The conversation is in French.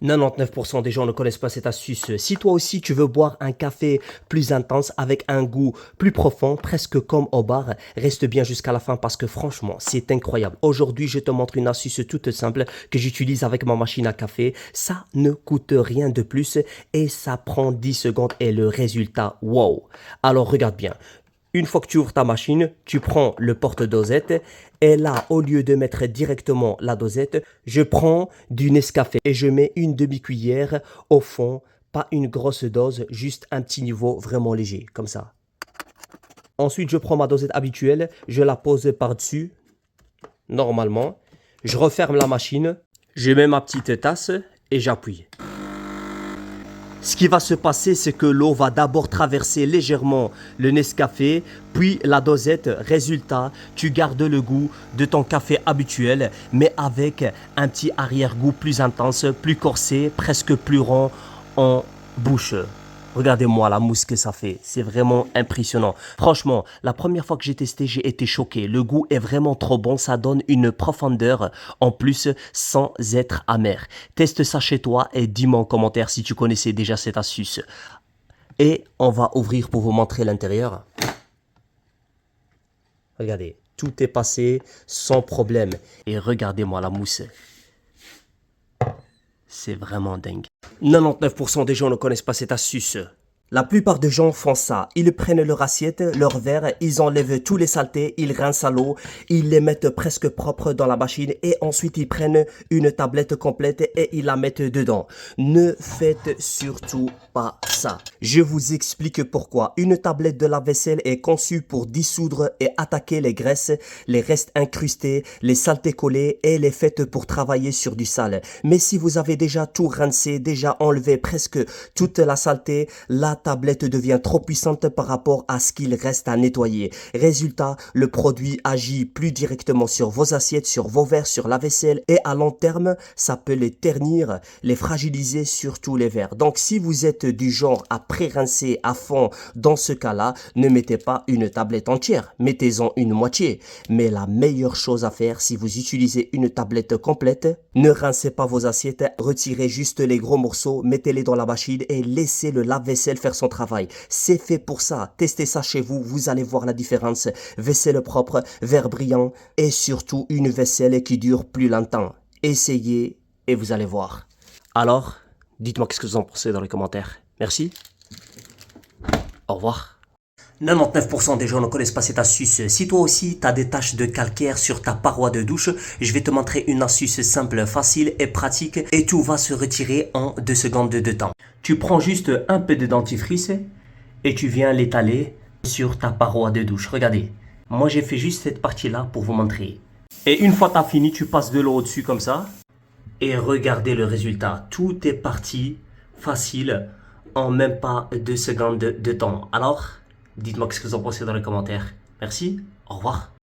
99% des gens ne connaissent pas cette astuce. Si toi aussi tu veux boire un café plus intense avec un goût plus profond, presque comme au bar, reste bien jusqu'à la fin parce que franchement, c'est incroyable. Aujourd'hui, je te montre une astuce toute simple que j'utilise avec ma machine à café. Ça ne coûte rien de plus et ça prend 10 secondes et le résultat, wow! Alors regarde bien. Une fois que tu ouvres ta machine, tu prends le porte-dosette et là, au lieu de mettre directement la dosette, je prends du Nescafé et je mets une demi-cuillère au fond, pas une grosse dose, juste un petit niveau vraiment léger, comme ça. Ensuite, je prends ma dosette habituelle, je la pose par-dessus, normalement. Je referme la machine, je mets ma petite tasse et j'appuie. Ce qui va se passer, c'est que l'eau va d'abord traverser légèrement le Nescafé, puis la dosette. Résultat, tu gardes le goût de ton café habituel, mais avec un petit arrière-goût plus intense, plus corsé, presque plus rond en bouche. Regardez-moi la mousse que ça fait, c'est vraiment impressionnant. Franchement, la première fois que j'ai testé, j'ai été choqué. Le goût est vraiment trop bon, ça donne une profondeur en plus sans être amer. Teste ça chez toi et dis-moi en commentaire si tu connaissais déjà cette astuce. Et on va ouvrir pour vous montrer l'intérieur. Regardez, tout est passé sans problème. Et regardez-moi la mousse. C'est vraiment dingue. 99% des gens ne connaissent pas cette astuce. La plupart des gens font ça. Ils prennent leur assiette, leur verre, ils enlèvent tous les saletés, ils rincent à l'eau, ils les mettent presque propres dans la machine et ensuite ils prennent une tablette complète et ils la mettent dedans. Ne faites surtout pas ça. Je vous explique pourquoi. Une tablette de lave-vaisselle est conçue pour dissoudre et attaquer les graisses, les restes incrustés, les saletés collées et elle est faite pour travailler sur du sale. Mais si vous avez déjà tout rincé, déjà enlevé presque toute la saleté, la tablette devient trop puissante par rapport à ce qu'il reste à nettoyer. Résultat, le produit agit plus directement sur vos assiettes, sur vos verres, sur la vaisselle et à long terme, ça peut les ternir, les fragiliser, surtout les verres. Donc si vous êtes du genre à pré-rincer à fond, dans ce cas-là, ne mettez pas une tablette entière, mettez-en une moitié. Mais la meilleure chose à faire si vous utilisez une tablette complète, ne rincez pas vos assiettes, retirez juste les gros morceaux, mettez-les dans la machine et laissez le lave-vaisselle faire son travail. C'est fait pour ça. Testez ça chez vous, vous allez voir la différence. Vaisselle propre, verre brillant et surtout une vaisselle qui dure plus longtemps. Essayez et vous allez voir. Alors, dites-moi qu'est-ce que vous en pensez dans les commentaires. Merci. Au revoir. 99% des gens ne connaissent pas cette astuce. Si toi aussi tu as des taches de calcaire sur ta paroi de douche, je vais te montrer une astuce simple, facile et pratique et tout va se retirer en 2 secondes de temps. Tu prends juste un peu de dentifrice et tu viens l'étaler sur ta paroi de douche. Regardez, moi j'ai fait juste cette partie-là pour vous montrer. Et une fois que tu as fini, tu passes de l'eau au-dessus comme ça et regardez le résultat. Tout est parti facile en même pas 2 secondes de temps. Alors, dites-moi ce que vous en pensez dans les commentaires. Merci, au revoir.